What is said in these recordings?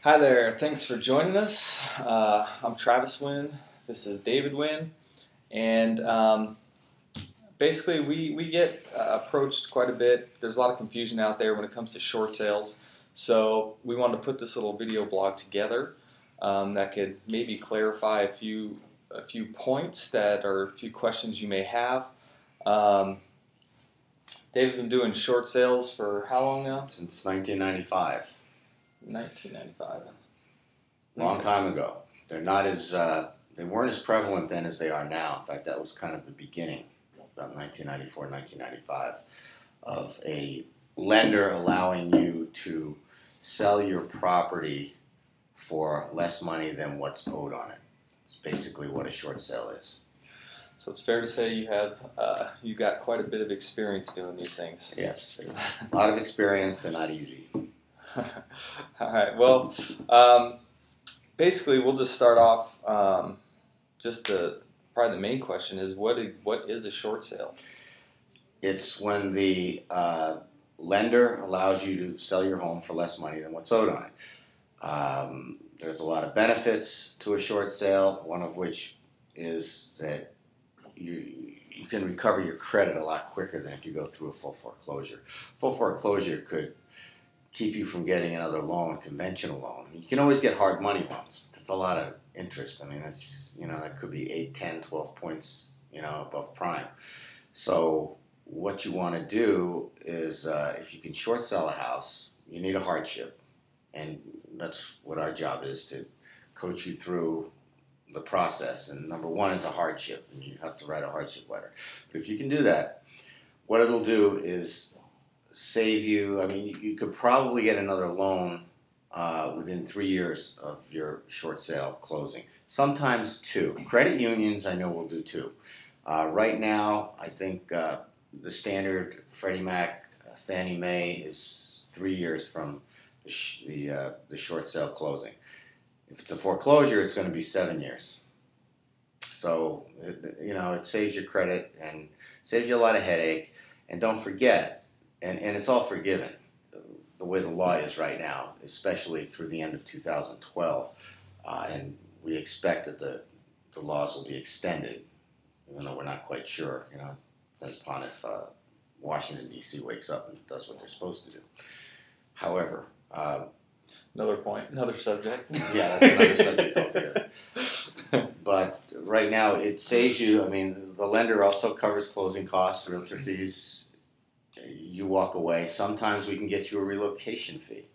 Hi there, thanks for joining us. I'm Travis Winn, this is David Winn, and basically we get approached quite a bit. There's a lot of confusion out there when it comes to short sales, so we wanted to put this little video blog together that could maybe clarify a few points that are a few questions you may have. Dave's been doing short sales for how long now? Since 1995. 1995. Long time ago. They're not as they weren't as prevalent then as they are now. In fact, that was kind of the beginning, about 1994, 1995, of a lender allowing you to sell your property for less money than what's owed on it. It's basically what a short sale is. So it's fair to say you got quite a bit of experience doing these things. Yes, a lot of experience and not easy. All right. Well, basically, we'll just start off. Probably the main question is what is a short sale? It's when the lender allows you to sell your home for less money than what's owed on it. There's a lot of benefits to a short sale. One of which is that you can recover your credit a lot quicker than if you go through a full foreclosure. Full foreclosure could keep you from getting another loan, conventional loan. You can always get hard money loans. That's a lot of interest. I mean, that's, that could be 8, 10, 12 points, above prime. So what you want to do is, if you can short sell a house, you need a hardship. And that's what our job is, to coach you through the process. And number one is a hardship, and you have to write a hardship letter. But if you can do that, what it'll do is save you. I mean, you could probably get another loan within 3 years of your short sale closing. Sometimes 2. Credit unions, I know, will do 2. Right now, I think the standard Freddie Mac, Fannie Mae is 3 years from the short sale closing. If it's a foreclosure, it's going to be 7 years. So it saves your credit and saves you a lot of headache. And don't forget, and it's all forgiven, the way the law is right now, especially through the end of 2012. And we expect that the laws will be extended, even though we're not quite sure. Depends upon if Washington, D.C. wakes up and does what they're supposed to do. However, another subject. Yeah, that's another subject altogether. But right now, it saves you. I mean, the lender also covers closing costs, realtor fees. You walk away. Sometimes we can get you a relocation fee.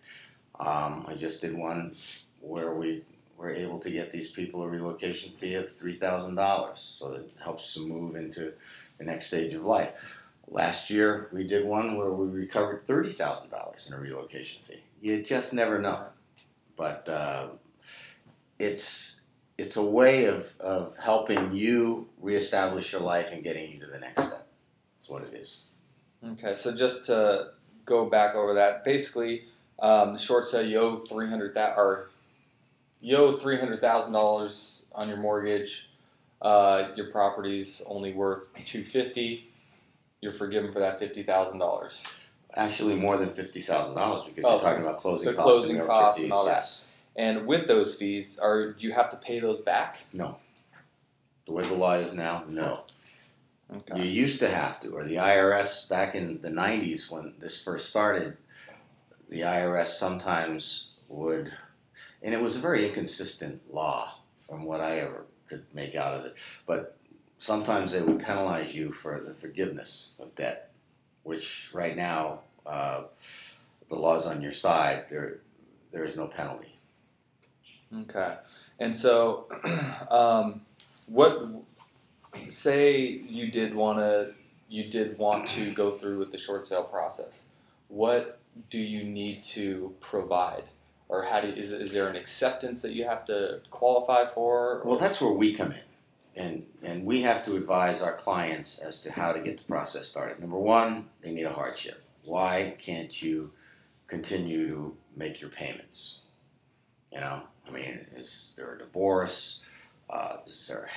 I just did one where we were able to get these people a relocation fee of $3,000, so it helps them move into the next stage of life. Last year, we did one where we recovered $30,000 in a relocation fee. You just never know. But it's a way of helping you reestablish your life and getting you to the next step. That's what it is. Okay, so just to go back over that, basically, the short sale, you owe $300,000 on your mortgage. Your property's only worth $250,000. You're forgiven for that $50,000. Actually, more than $50,000 because you're talking about closing costs and all that. Yes. And with those fees, do you have to pay those back? No. The way the law is now, no. Okay. You used to have to, or the IRS back in the 90s when this first started, the IRS sometimes would, and it was a very inconsistent law from what I ever could make out of it, but sometimes they would penalize you for the forgiveness of debt, which right now, the law's on your side. There is no penalty. Okay. And so, say you did want to go through with the short sale process. What do you need to provide, or is there an acceptance that you have to qualify for? Well, that's where we come in, and we have to advise our clients as to how to get the process started. Number one, they need a hardship. Why can't you continue to make your payments? I mean, is there a divorce? Are there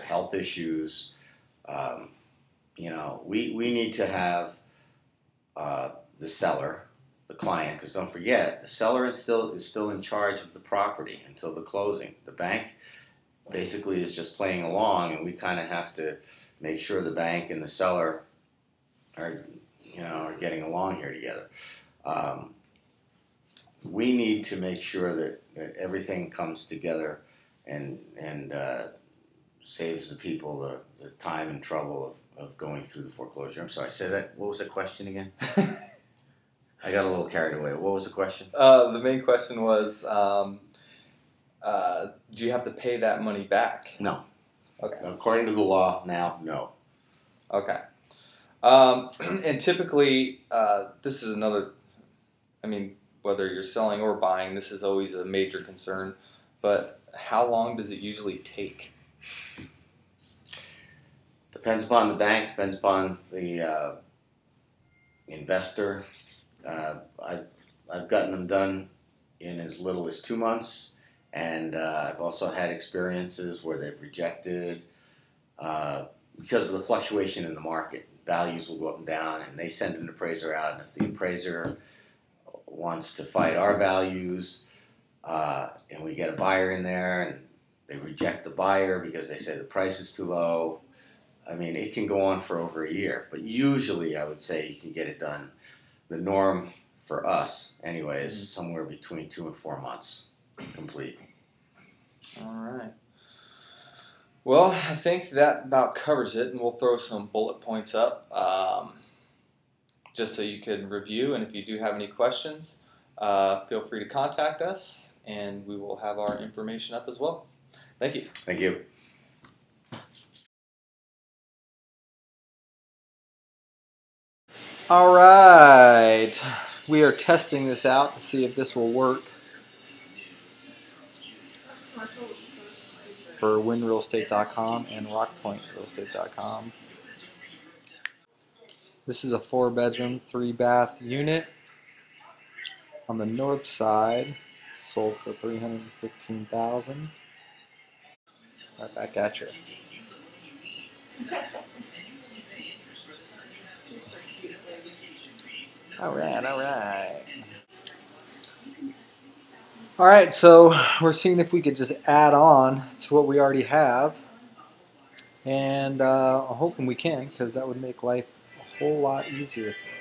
health issues? We need to have the seller the client, because don't forget, the seller is still in charge of the property until the closing. The bank basically is just playing along, and we kind of have to make sure the bank and the seller are are getting along here together. We need to make sure that everything comes together and saves the people the time and trouble of going through the foreclosure. I'm sorry, say that. What was the question again? I got a little carried away. What was the question? The main question was, do you have to pay that money back? No. Okay. According to the law now, no. Okay. And typically, this is another, I mean, whether you're selling or buying, this is always a major concern. But how long does it usually take? Depends upon the bank, depends upon the investor. I've gotten them done in as little as 2 months, and I've also had experiences where they've rejected because of the fluctuation in the market. Values will go up and down, and they send an appraiser out, and if the appraiser wants to fight our values, and we get a buyer in there, and they reject the buyer because they say the price is too low, I mean, it can go on for over a year, but usually I would say you can get it done. The norm for us, anyway, is somewhere between 2 and 4 months complete. All right. Well, I think that about covers it, and we'll throw some bullet points up just so you can review. And if you do have any questions, feel free to contact us, and we will have our information up as well. Thank you. Thank you. All right, we are testing this out to see if this will work for winnrealestate.com and rockpointrealestate.com. This is a 4-bedroom, 3-bath unit on the north side, sold for $315,000. Right back at you. All right. All right, so we're seeing if we could just add on to what we already have, and I'm hoping we can, because that would make life a whole lot easier for us.